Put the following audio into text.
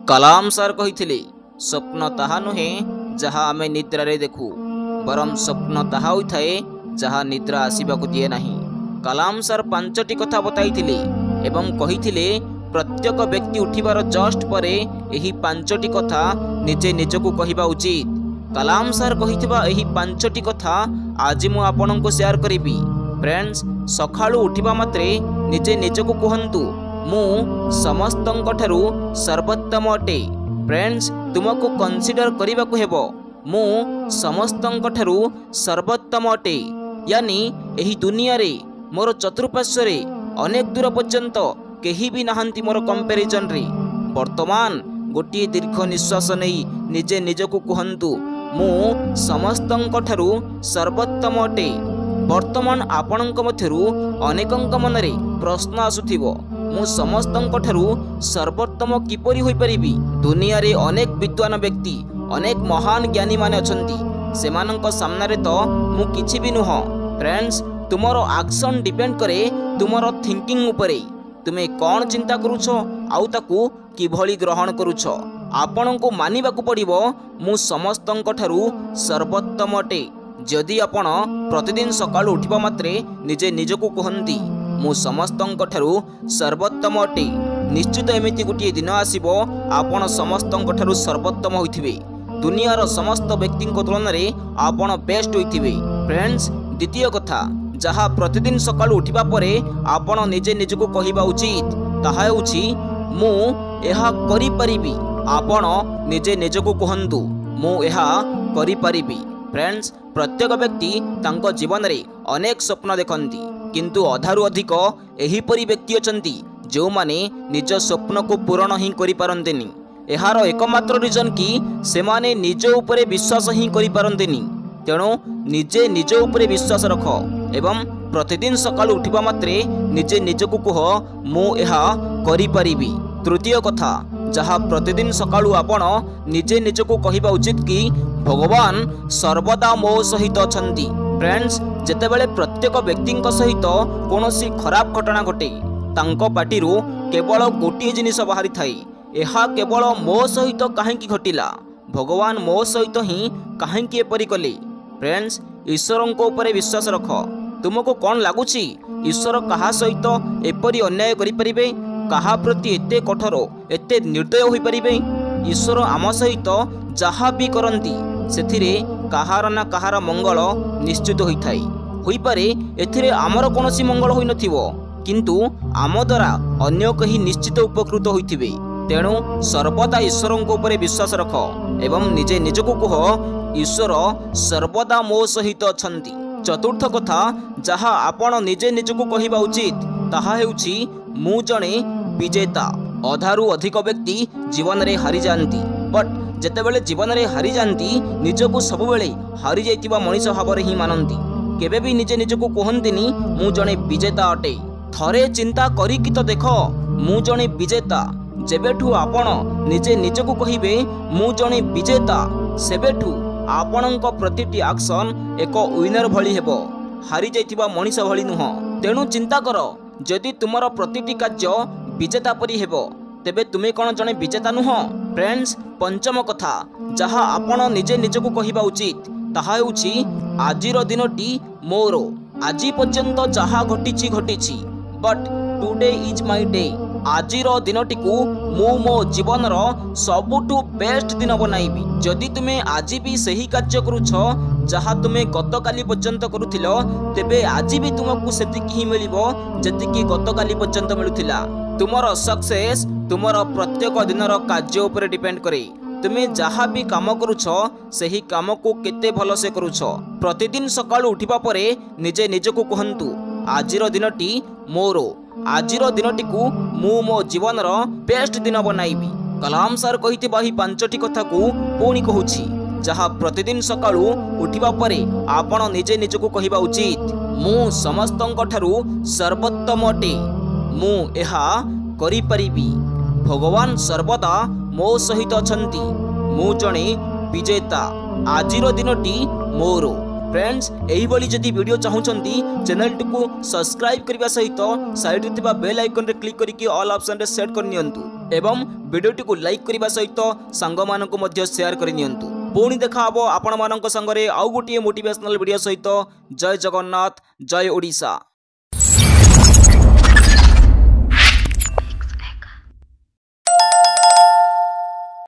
कलाम sir कही स्वप्न ताहा नुहे जहाँ आमे निद्रारे देखू बरम स्वप्न ताहा होइथाए जहाँ निद्रा आसिबाकु दिए नाही। कलाम सर 5टी कथा बताइथिले एवं कहिथिले प्रत्येक व्यक्ति उठिबार जस्ट परे एही 5टी कथा निजे निजको कहिबा उचित। कलाम सर कहिथिबा एही 5टी कथा आज मु आपनको शेयर करिबी। फ्रेंड्स, सखाळु उठिबा मात्रे निजे निजको कहंतु मु समस्तंक ठारू सर्वोत्तम अटे। फ्रेंड्स, तुमको कंसीडर करिबा को हेबो मु समस्तंक ठारू सर्वोत्तम अटे। यानी एही दुनिया रे मोर चतुर्पार्श्व रे अनेक दूर पर्यंत केही भी नाहंती मोर कंपैरिजन रे। वर्तमान गोटे दीर्घ निश्वास नहीं निजे निजको कहंतु मु समस्तंक ठारू सर्वोत्तम अटे। वर्तमान आपणक मध्यरु अनेकंक मनरे प्रश्न आसुथिबो मु समस्तंक ठारू सर्वोत्तम किपरि होई परिबी। दुनिया रे अनेक विद्वान व्यक्ति अनेक महान ज्ञानी माने अछंती, सेमानंक सामने रे तो मु किछि भी नुह। फ्रेंड्स, तुमरो एक्शन डिपेंड करे तुमरो थिंकिंग उपरे। तुमे कोन चिंता करूछ आउ ताकू किभली ग्रहण करूछ। आपणको मानिबाकू पड़िबो मु समस्तंक ठारू सर्वोत्तम अटे। जदि आपण प्रतिदिन सकाळु उठिबा मात्रे निजे निजको कहंती मु समस्तंक ठारू सर्वोत्तम अटे, निश्चित एमिति गोटे दिन आसीबो आपण समस्तंक ठारू सर्वोत्तम होइथिबे। दुनियार समस्त व्यक्ति तुलन में आपण बेस्ट होइथिबे। फ्रेंड्स, द्वितीय कथा जहाँ प्रतिदिन सकाळु उठिबा परे आपण निजे निजको कहिबा उचित ताहा हेउछि मु एहा करि परिबी। आपण निजे निजको कहंतु मु एहा करि परिबी। फ्रेंड्स, प्रत्येक व्यक्ति तांको जीवन रे अनेक स्वप्न देखंती, किंतु अधारु अधिक एहीपरि व्यक्ति अछंती जो माने निज स्वप्न को पूरण ही करि पारंतेनी। एहार एकमात्र रीजन कि सेमाने निज उपरे विश्वास ही करि पारंतेनी। तेणु निजे निज उपरे विश्वास रख एवं प्रतिदिन सकाळु उठिबा मात्रे निजे निजको कह मु एहा करि परिबी। तृतीय कथा जहाँ प्रतिदिन सकाळु आपण निजे निजको कहिबा उचित कि भगवान सर्वदा मो सहित अछंती। फ्रेंड्स, जेतेबेले प्रत्येक व्यक्तिंक सहित कोनोसी खराब घटना घटे तांको पाटिरु केवल गोटे जिनिस बाहरी थाई, एहा केवल मो सहित काहेकि घटिला, भगवान मो सहित ही काहेकि एपरि कले। फ्रेंड्स, ईश्वरंक उपरे विश्वास रख। तुमको कौन लगुच ईश्वर कहा सहित एपरि अन्याय करि परिबे, कहा प्रति एते कठोर एते निर्दय होई परिबे। ईश्वर आम सहित जहाँ भी करंती सेथिरे कहार ना कहार मंगल निश्चित होइथाई। होई पारे एथिरे आमर कोनोसी मंगल होई नथिवो, किंतु आम द्वारा अन्य कहीं निश्चित उपकृत होइथिबे। तेणु सर्वदा ईश्वरंक उपरे विश्वास रख एवं निजे निजको कह ईश्वर सर्वदा मो सहित अछंती। चतुर्थ कथा जहाँ आपण निजे निजको कहिबा उचित ताहा हेउछि मु जणे विजेता। अधारु अधिक व्यक्ति जीवन रे हारि जानती, बट जेतेबेले जीवन रे हारि जानती निजको सबुबेले हारि जाइतिबा मनीष भाव ही मानती। केबे भी निजे निजको कहंतिनी मु जणे विजेता अटे। थरे चिंता करिकि तो देख मु जणे विजेता। जेबेठु आपण निजे निजको कहिबे मु जणे विजेता सेबेठु आपणक प्रतिटी एक्शन एक विनर भली हेबो, हारि जाइतिबा मनीष भली नुह। तेणु चिंता कर, जदि तुमर प्रतिटी कार्य विजेता परि हेबो तेबे तुमे कोन जणे विजेता नुह। फ्रेंड्स, पंचम कथा जहाँ आपण निजे निजको कहिबा उचित ताहा हेउछि आजिर दिनटी मोर। आजि पर्यंत जहाँ घटिछि घटिछि, but today is my day. आजिर दिनटी को मु मो जीवन रो सबुठु बेस्ट दिन बनाइबी। जदि तुमे आजि भी सही कार्य करूछ जहाँ तुमे गतकाली पर्यंत करूथिलो तेबे आजि भी तुमको सेतिकी ही मिलिबो जेतिकी गतकाली पर्यंत मिलुथिला। तुमर सक्सेस तुमर प्रत्येक दिनर कार्य उपरे डिपेंड करे। तुमे जहाँ भी काम करूछ सही काम को केते भल से करूछ। प्रतिदिन सकाळु उठिबा परे निजे निजको कहंतु आजिर दिनटी मोर। आजिर दिनटी को मु मो जीवन रो बेस्ट दिन बनाइबी। कलाम सर कहिथिबा ही 5टी कथा को पुणी कहूछि जहाँ प्रतिदिन सकाळु उठिबा परे आपण निजे निजको कहिबा उचित मु समस्तंक ठारू सर्वोत्तम अटे, मु एहा करि परिबी। भगवान सर्वदा मो सहित अछंती, मु जणे विजेता। आजिर दिनटी मोर। फ्रेंड्स, एही बली जदि वीडियो चाहूचंती चैनल को सब्सक्राइब करबा सहित साइड रे थिबा बेल आइकन रे क्लिक करिकि ऑल ऑप्शन रे सेट कर नियंतु। एवं वीडियोटी को लाइक करने सहित सांग मानक मध्य शेयर कर नियंतु। पुणी देखा हबो आपण मानक संगरे आउ गोटे मोटिवेशनल वीडियो सहित। जय जगन्नाथ, जय ओडिशा।